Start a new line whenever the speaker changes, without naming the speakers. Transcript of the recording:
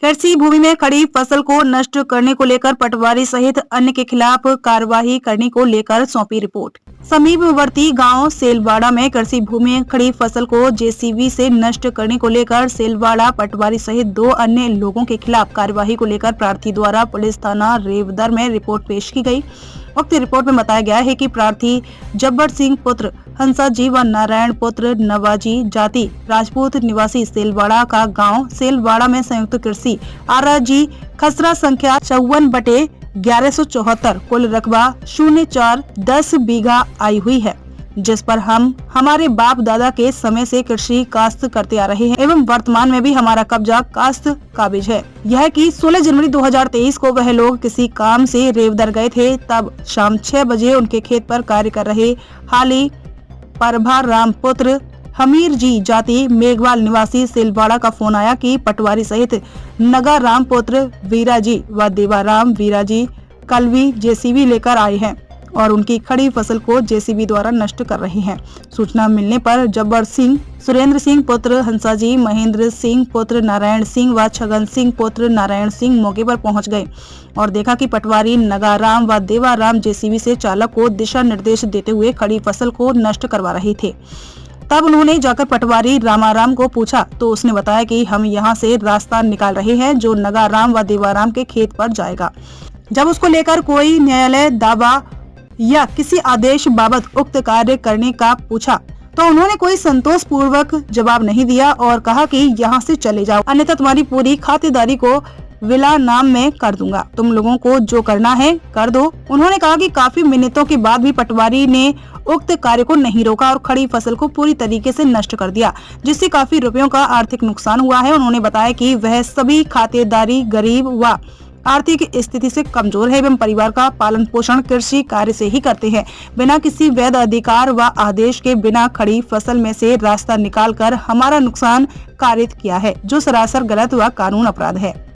कृषि भूमि में खड़ी फसल को नष्ट करने को लेकर पटवारी सहित अन्य के खिलाफ कार्रवाई करने को लेकर सौंपी रिपोर्ट। समीपवर्ती गांव सेलवाड़ा में कृषि भूमि में खड़ी फसल को जेसीबी से नष्ट करने को लेकर सेलवाड़ा पटवारी सहित 2 अन्य लोगों के खिलाफ कार्रवाई को लेकर प्रार्थी द्वारा पुलिस थाना रेवदर में रिपोर्ट पेश की गई। उक्त रिपोर्ट में बताया गया है कि प्रार्थी जब्बर सिंह पुत्र हंसा जी व नारायण पुत्र नवाजी जाति राजपूत निवासी सेलवाड़ा का गांव सेलवाड़ा में संयुक्त कृषि आरजी खसरा संख्या 54/1174 कुल रकबा 0410 बीघा आई हुई है, जिस पर हम हमारे बाप दादा के समय से कृषि काश्त करते आ रहे हैं एवं वर्तमान में भी हमारा कब्जा काश्त काबिज है। यह कि 16 जनवरी 2023 को वह लोग किसी काम से रेवदर गए थे, तब शाम 6 बजे उनके खेत पर कार्य कर रहे हाली परभा राम पुत्र हमीर जी जाति मेघवाल निवासी सेलवाड़ा का फोन आया कि पटवारी सहित नगा राम पुत्र वीराजी व देवाराम वीराजी कलवी जेसीबी लेकर आए हैं और उनकी खड़ी फसल को जेसीबी द्वारा नष्ट कर रहे हैं। सूचना मिलने पर जब्बर सिंह, सुरेंद्र सिंह पुत्र हंसाजी, महेंद्र सिंह पुत्र नारायण सिंह व छगन सिंह पुत्र नारायण सिंह मौके पर पहुंच गए और देखा कि पटवारी नगाराम व देवाराम जेसीबी से चालक को दिशा निर्देश देते हुए खड़ी फसल को नष्ट करवा रहे थे। तब उन्होंने जाकर पटवारी रामाराम को पूछा तो उसने बताया कि हम यहाँ से रास्ता निकाल रहे हैं जो नगाराम व देवाराम के खेत पर जाएगा। जब उसको लेकर कोई न्यायालय दावा या किसी आदेश बाबत उक्त कार्य करने का पूछा तो उन्होंने कोई संतोष पूर्वक जवाब नहीं दिया और कहा कि यहाँ से चले जाओ, अन्यथा तुम्हारी पूरी खातेदारी को विला नाम में कर दूंगा, तुम लोगों को जो करना है कर दो। उन्होंने कहा कि काफी मिन्नतों के बाद भी पटवारी ने उक्त कार्य को नहीं रोका और खड़ी फसल को पूरी तरीके से नष्ट कर दिया, जिससे काफी रुपयों का आर्थिक नुकसान हुआ है। उन्होंने बताया कि वह सभी खातेदारी गरीब व आर्थिक स्थिति से कमजोर है एवं परिवार का पालन पोषण कृषि कार्य से ही करते हैं। बिना किसी वैध अधिकार व आदेश के बिना खड़ी फसल में से रास्ता निकालकर हमारा नुकसान कारित किया है, जो सरासर गलत व कानून अपराध है।